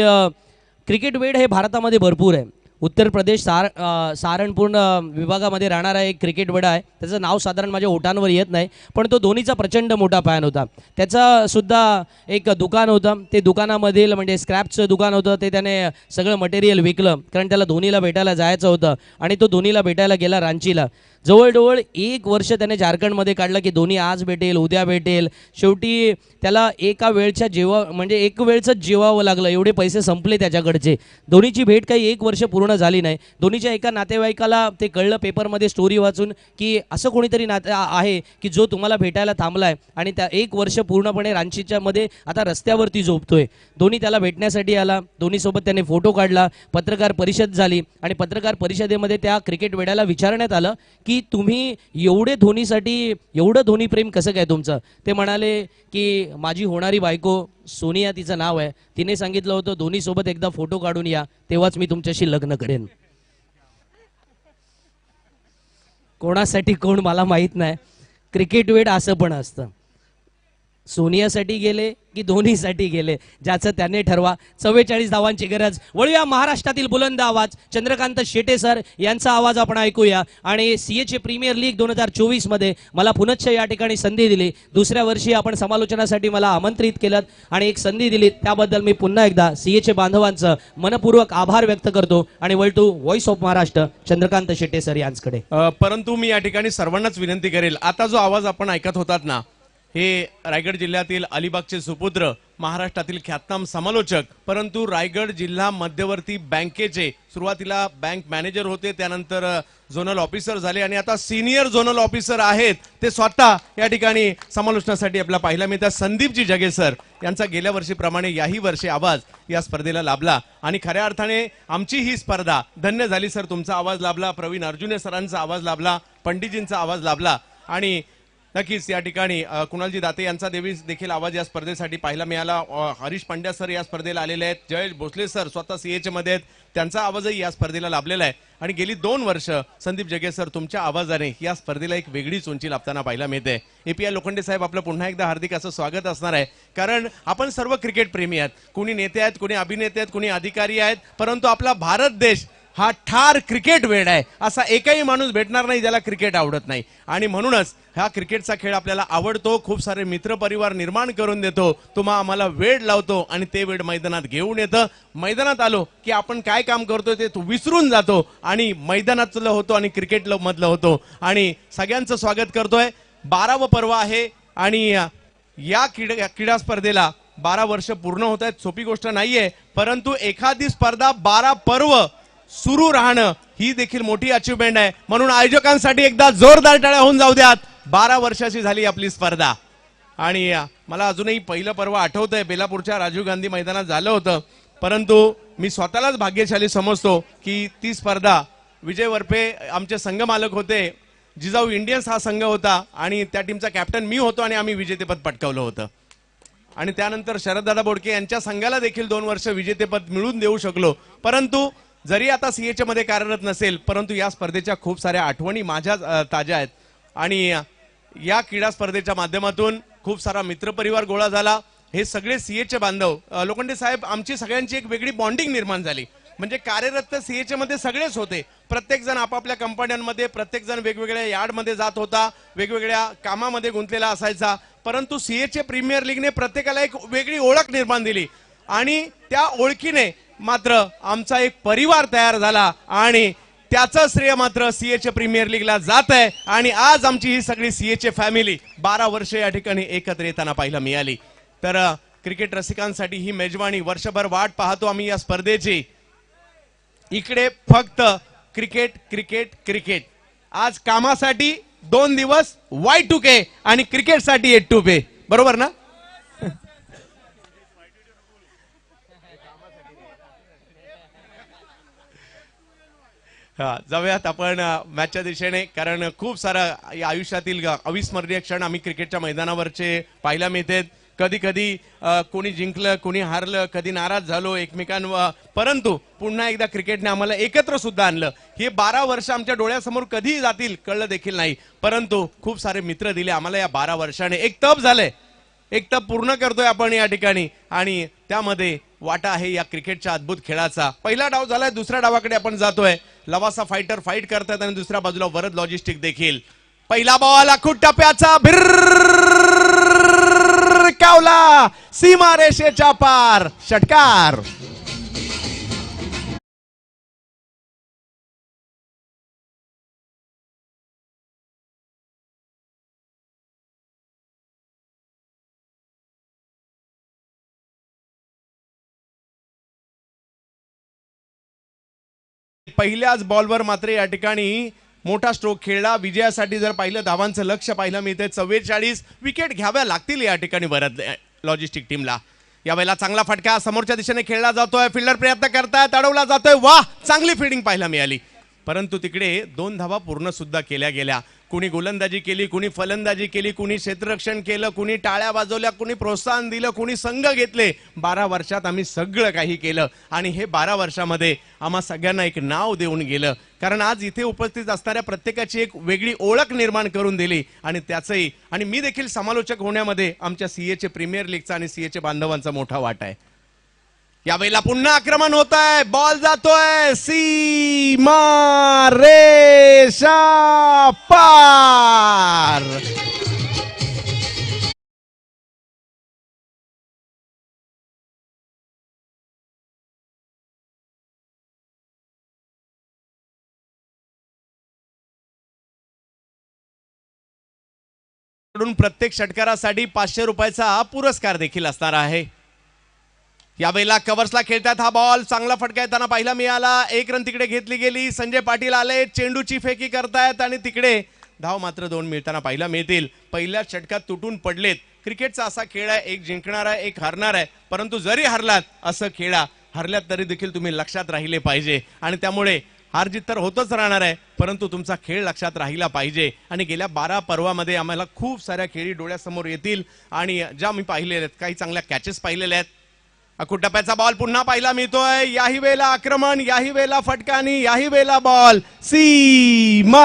क्रिकेट वेळ हे भारतामध्ये भरपूर आहे. उत्तर प्रदेश सारणपूर विभागामध्ये राहणारा एक क्रिकेट वेडा आहे. त्याचं नाव साधारण माझ्या ओठांवर येत नाही, पण तो धोनीचा प्रचंड मोठा फॅन होता. त्याचा सुद्धा एक दुकान होतं. ते दुकानामधील म्हणजे स्क्रॅपचं दुकान होतं, ते त्याने सगळं मटेरियल विकलं कारण त्याला धोनीला भेटायला जायचं होतं. आणि तो धोनीला भेटायला गेला रांचीला. जवळजवळ 1 वर्ष त्याने झारखंडमध्ये काढलं की धोनी आज भेटेल, उद्या भेटेल. शेवटी त्याला एका वेळच्या म्हणजे एक वेळचं जेवावं लागलं, एवढे पैसे संपले त्याच्याकडचे. धोनीची भेट काही 1 वर्ष पूर्ण झाली नाही. धोनीच्या एका नातेवाईकाला ते कळलं पेपरमध्ये स्टोरी वाचून की असं कोणीतरी आहे की जो तुम्हाला भेटायला थांबलाय आणि त्या 1 वर्ष पूर्णपणे रांचीच्या मध्ये आता रस्त्यावरती झोपतोय. धोनी त्याला भेटण्यासाठी आला. धोनीसोबत त्याने फोटो काढला. पत्रकार परिषद झाली आणि पत्रकार परिषदेमध्ये त्या क्रिकेट वेड्याला विचारण्यात आलं की तुम्ही एवढं धोनी प्रेम कसं काय तुमचं. ते म्हणाले की माझी होणारी बायको सोनिया तिचं नाव आहे, तिने सांगितलं होतं धोनीसोबत एकदा फोटो काढून या, तेव्हाच मी तुमच्याशी लग्न करेन. कोणासाठी कोण मला माहित नाही. क्रिकेट वेड असं पण असतं. सोनियासाठी गेले की धोनीसाठी गेले, ज्याचं त्याने ठरवा. 44 धावांची गरज. वळूया महाराष्ट्रातील बुलंद आवाज चंद्रकांत शेटे सर यांचा आवाज आपण ऐकूया. आणि सीएचे प्रीमियर लीग 2024 मध्ये मला पुनश्च या ठिकाणी संधी दिली. दुसऱ्या वर्षी आपण समालोचनासाठी मला आमंत्रित केलं आणि एक संधी दिली, त्याबद्दल मी पुन्हा एकदा सीएचे बांधवांचं मनपूर्वक आभार व्यक्त करतो. आणि वळतो voice of Maharashtra Chandrakant Shete sir यांच्याकडे. परंतु मी या ठिकाणी सर्वांनाच विनंती करेल, आता जो आवाज आपण ऐकत होतात ना, हे रायगड जिल्ह्यातील अलिबागचे सुपुत्र, महाराष्ट्रातील ख्यातनाम समालोचक, परंतु रायगड जिल्हा मध्यवर्ती बँकेचे सुरुवातीला बँक मॅनेजर होते, त्यानंतर झोनल ऑफिसर झाले आणि आता सिनियर झोनल ऑफिसर आहेत. ते स्वतः या ठिकाणी समालोचनासाठी आपला पाहिला मिळतात. संदीपजी जगे सर यांचा गेल्या वर्षीप्रमाणे याही वर्षी आवाज या स्पर्धेला लाभला आणि खऱ्या अर्थाने आमची ही स्पर्धा धन्य झाली सर. तुमचा आवाज लाभला, प्रवीण अर्जुने सरांचा आवाज लाभला, पंडितजींचा आवाज लाभला आणि नक्कीच या ठिकाणी कुणालजी दाते यांचा देखील आवाज या स्पर्धेसाठी पाहायला मिळाला. हरीश पांड्या सर या स्पर्धेला आलेले आहेत. जयेश भोसले सर स्वतः सीएचे मध्ये आहेत, त्यांचा आवाजही या स्पर्धेला लाभलेला आहे. आणि गेली 2 वर्ष संदीप जगे सर तुमच्या आवाजाने या स्पर्धेला एक वेगळीच उंची लाभताना पाहायला मिळते. एपीआय लोखंडे साहेब आपलं पुन्हा एकदा हार्दिक असं स्वागत असणार आहे, कारण आपण सर्व क्रिकेट प्रेमी आहेत. कुणी नेते आहेत, कुणी अभिनेते आहेत, कुणी अधिकारी आहेत, परंतु आपला भारत देश हा ठार क्रिकेट वेड आहे. असा एकही माणूस भेटणार नाही ज्याला क्रिकेट आवडत नाही. आणि म्हणूनच हा क्रिकेटचा खेळ आपल्याला आवडतो, खूप सारे मित्रपरिवार निर्माण करून देतो, तुम्हा आम्हाला वेड लावतो आणि ते वेड मैदानात घेऊन येतं. मैदानात आलो की आपण काय काम करतोय ते विसरून जातो आणि मैदानातलं होतो आणि क्रिकेट मधलं होतो. आणि सगळ्यांचं स्वागत करतोय. 12वं पर्व आहे आणि या क्रीडा स्पर्धेला 12 वर्ष पूर्ण होत आहेत. सोपी गोष्ट नाहीये, परंतु एखादी स्पर्धा 12 पर्व सुरू राहणं ही देखील मोठी अचिव्हमेंट आहे. म्हणून आयोजकांसाठी एकदा जोरदार टाळ्या होऊन जाऊ द्यात. 12 वर्षाची झाली आपली स्पर्धा. आणि मला अजूनही पहिलं पर्व आठवतंय, बेलापूरच्या राजीव गांधी मैदानात झालं होतं. परंतु मी स्वतःलाच भाग्यशाली समजतो की ती स्पर्धा विजय वरपे आमचे संघ मालक होते, जिजाऊ इंडियन्स हा संघ होता आणि त्या टीमचा कॅप्टन मी होतो आणि आम्ही विजेतेपद पटकावलं होतं. आणि त्यानंतर शरददादा बोडके यांच्या संघाला देखील 2 वर्ष विजेतेपद मिळवून देऊ शकलो. परंतु जरी आता सीएच्या मध्ये कार्यरत नसेल, परंतु या स्पर्धेच्या खूप साऱ्या आठवणी माझ्या ताज्या आहेत. आणि या क्रीडा स्पर्धेच्या माध्यमातून खूप सारा मित्रपरिवार गोळा झाला. हे सगळे सीएचे बांधव, लोखंडे साहेब, आमची सगळ्यांची एक वेगळी बॉन्डिंग निर्माण झाली. म्हणजे कार्यरत तर सीएच्या मध्ये सगळेच होते, प्रत्येक जण आपापल्या कंपन्यांमध्ये, प्रत्येक जण वेगवेगळ्या यार्डमध्ये जात होता, वेगवेगळ्या कामामध्ये गुंतलेला असायचा. परंतु सीएचे प्रीमियर लीगने प्रत्येकाला एक वेगळी ओळख निर्माण दिली आणि त्या ओळखीने मात्र आमचा एक परिवार तयार झाला आणि त्याचं श्रेय मात्र सीएच्या प्रीमियर लीगला जात आहे. आणि आज आमची ही सगळी सीएची फॅमिली 12 वर्ष या ठिकाणी एकत्र येताना पाहायला मिळाली. तर क्रिकेट रसिकांसाठी ही मेजवानी, वर्षभर वाट पाहतो आम्ही या स्पर्धेची. इकडे फक्त क्रिकेट क्रिकेट क्रिकेट. आज कामासाठी 2 दिवस Y2K आणि क्रिकेटसाठी 8 बरोबर ना? जाऊयात आपण मॅचच्या दिशेने, कारण खूप सारा या आयुष्यातील अविस्मरणीय क्षण आम्ही क्रिकेटच्या मैदानावरचे पाहायला मिळतात. कधी कधी कोणी जिंकलं कोणी हारलं, कधी नाराज झालो एकमेकांवर, परंतु पुन्हा एकदा क्रिकेटने आम्हाला एकत्र सुद्धा आणलं. हे 12 वर्ष आमच्या डोळ्यासमोर कधी जातील कळलं देखील नाही, परंतु खूप सारे मित्र दिले आम्हाला या 12 वर्षाने. एक तप झालंय, एक तप पूर्ण करतोय आपण या ठिकाणी आणि त्यामध्ये वाटा आहे या क्रिकेटच्या अद्भुत खेळाचा. पहिला डाव झालाय, दुसऱ्या डावाकडे आपण जातोय. लवासा फायटर फाईट करतात आणि दुसऱ्या बाजूला वरद लॉजिस्टिक देखील. पहिला बॉल आखूट टप्प्याचा भिरकावला सीमा रेषेच्या पार, षटकार. पहिल्याच बॉलवर मात्र या ठिकाणी मोठा स्ट्रोक खेळला. विजयासाठी जर पाहिलं धावांचं लक्ष पाहिलं मिळते 44. विकेट घ्याव्या लागतील या ठिकाणी वरद लॉजिस्टिक टीमला. यावेळेला चांगला फटका समोरच्या दिशेने खेळला जातोय. फिल्डर प्रयत्न करतायत, अडवला जातोय. वाह, चांगली फिल्डिंग पाहायला मिळाली, परंतु तिकडे 2 धावा पूर्ण सुद्धा केल्या गेल्या. कुणी गोलंदाजी केली, कुणी फलंदाजी केली, कुणी क्षेत्ररक्षण केलं, कुणी टाळ्या वाजवल्या, कुणी प्रोत्साहन दिलं, कुणी संघ घेतले. 12 वर्षात आम्ही सगळं काही केलं आणि हे 12 वर्षामध्ये आम्हा सगळ्यांना एक नाव देऊन गेलं, कारण आज इथे उपस्थित असणाऱ्या प्रत्येकाची एक वेगळी ओळख निर्माण करून दिली. आणि त्याचंही आणि मी देखील समालोचक होण्यामध्ये आमच्या सीएचे प्रीमियर लीगचा आणि सीएचे बांधवांचा मोठा वाटा आहे. यावेळेला पुन्हा आक्रमण होत आहे, बॉल जातोय सीमा रेषा पार. प्रत्येक षटकारासाठी 500 रुपयाचा पुरस्कार देखील असणार आहे. यावेळेला कव्हर्सला खेळतात हा बॉल. चांगला फटका येताना पाहिला मिळाला. 1 रन तिकडे घेतली गेली. संजय पाटील आले, चेंडूची फेकी करतायत आणि तिकडे धाव मात्र 2 मिळताना पाहिला मिळतील. पहिल्या षटकात तुटून पडलेत. क्रिकेटचा असा खेळ आहे, एक जिंकणार आहे एक हारणार आहे, परंतु जरी हरलात असं खेळा, हरल्यात तरी देखील तुम्ही लक्षात राहिले पाहिजे. आणि त्यामुळे हारजीत तर होतच राहणार आहे, परंतु तुमचा खेळ लक्षात राहिला पाहिजे. आणि गेल्या 12 पर्वामध्ये आम्हाला खूप साऱ्या खेळी डोळ्यासमोर येतील आणि ज्या मी पाहिलेल्या आहेत, काही चांगल्या कॅचेस पाहिलेल्या आहेत. अखूट टप्प्याचा बॉल पुन्हा पाहिला मिळतोय. याही वेळेला आक्रमण, याही वेळेला फटका आणि याही वेळेला बॉल सीमा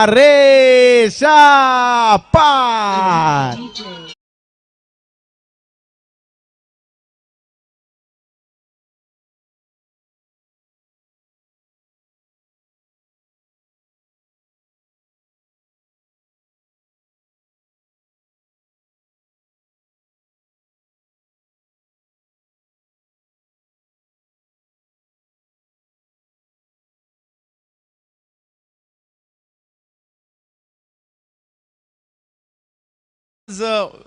रेषा पार.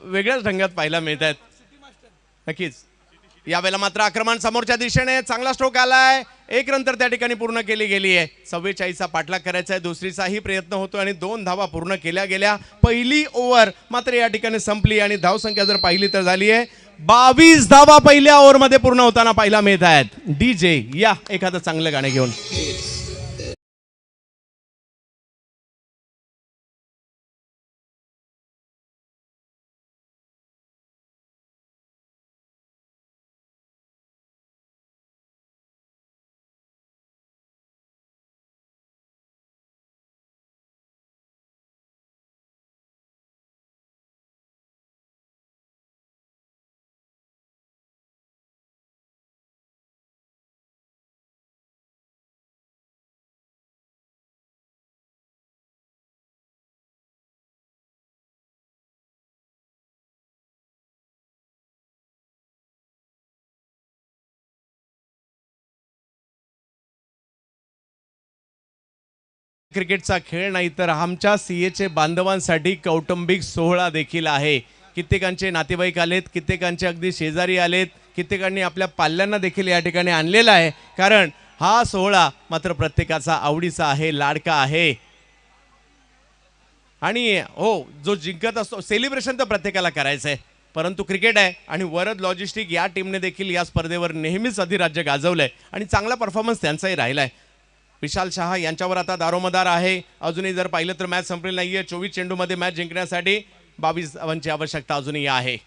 वेगळ्याच ढंगात पाहायला मिळत आहेत. नक्कीच यावेळेला मात्र आक्रमण समोरच्या दिशेने, चांगला स्ट्रोक आलाय. 1 रन तर त्या ठिकाणी पूर्ण केली गेली आहे. 44चा पाठलाग करायचा आहे, दुसरीचाही प्रयत्न होतो आणि 2 धावा पूर्ण केल्या गेल्या. पहिली ओव्हर मात्र या ठिकाणी संपली आणि धावसंख्या जर पाहिली तर झाली आहे 22 धावा पहिल्या ओव्हरमध्ये पूर्ण होताना पाहायला मिळत आहेत. डीजे या एखादं चांगलं गाणं घेऊन. क्रिकेटचा खेळ नाही तर आमच्या सीएचे बांधवांसाठी कौटुंबिक सोहळा देखील आहे. कित्येकांचे नातेवाईक आलेत, कित्येकांचे अगदी शेजारी आलेत, कित्येकांनी आपल्या पाल्यांना देखील या ठिकाणी आणलेला आहे, कारण हा सोहळा मात्र प्रत्येकाचा आवडीचा आहे, लाडका आहे. आणि हो, जो जिंकत असतो सेलिब्रेशन तर प्रत्येकाला करायचं आहे, परंतु क्रिकेट आहे आणि वरद लॉजिस्टिक या टीमने देखील या स्पर्धेवर नेहमीच अधिराज्य गाजवलंय आणि चांगला परफॉर्मन्स त्यांचाही राहिलाय. विशाल शहा यांच्यावर आता दारोमदार आहे. अजूनही जर पाहिलं तर मॅच संपलेली नाहीये. 24 चेंडूमध्ये मॅच जिंकण्यासाठी 22 धावांची आवश्यकता अजूनही आहे.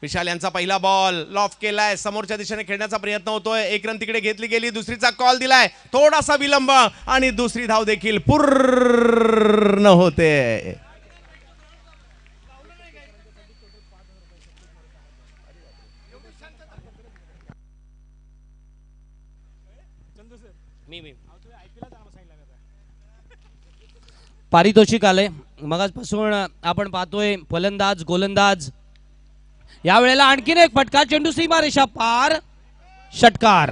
विशाल यांचा पहिला बॉल लॉफ केलाय, समोरच्या दिशेने खेळण्याचा प्रयत्न होतोय, एक रन तिकडे घेतली गेली, दुसरीचा कॉल दिलाय, थोडासा विलंब आणि दुसरी धाव देखील पूर्ण होते. पारितोषिक आलंय. मगाचपासून आपण पाहतोय फलंदाज गोलंदाज. यावेळेला आणखीन एक फटका, चेंडू सीमारेषा पार, षटकार.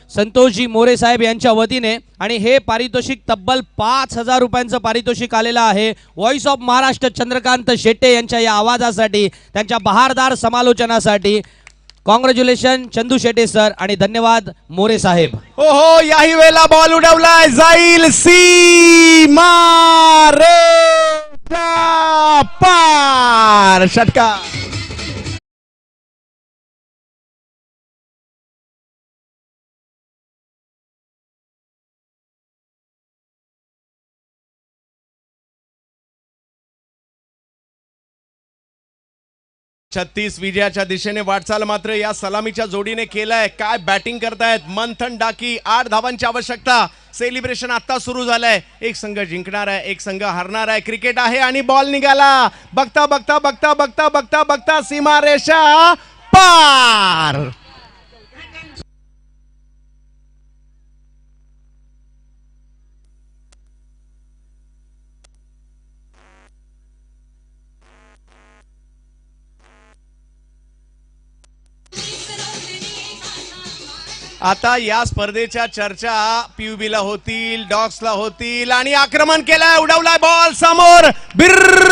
संतोषजी मोरे साहेब यांच्या वतीने आणि हे पारितोषिक तब्बल 5,000 रुपयांचं पारितोषिक आलेलं आहे व्हॉइस ऑफ महाराष्ट्र चंद्रकांत शेट्टे यांच्या या आवाजासाठी, त्यांच्या बहारदार समालोचनासाठी. कॉंग्रॅच्युलेशन चंदू शेट्टे सर आणि धन्यवाद मोरे साहेब. हो, याही वेळेला बॉल उडवलाय, जाईल सीमा रेषा पार, षटकार. छत्तीस विजयाच्या दिशेने वाटचाल मात्र या सलामीच्या जोडीने केलाय. काय बॅटिंग करतायत मंथन डाकी. 8 धावांची आवश्यकता. सेलिब्रेशन आता सुरू झालंय. एक संघ जिंकणार आहे, एक संघ हरणार आहे. क्रिकेट आहे आणि बॉल निघाला. बघता बघता बघता बघता बघता बघता सीमारेषा पार. आता या स्पर्धेच्या चर्चा पीयूबीला होतील, डॉग्सला होतील आणि आक्रमण केलंय, उडवलाय बॉल समोर, बिरकावलाय.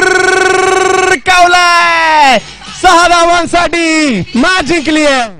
6 धावांसाठी मॅच जिंकली आहे.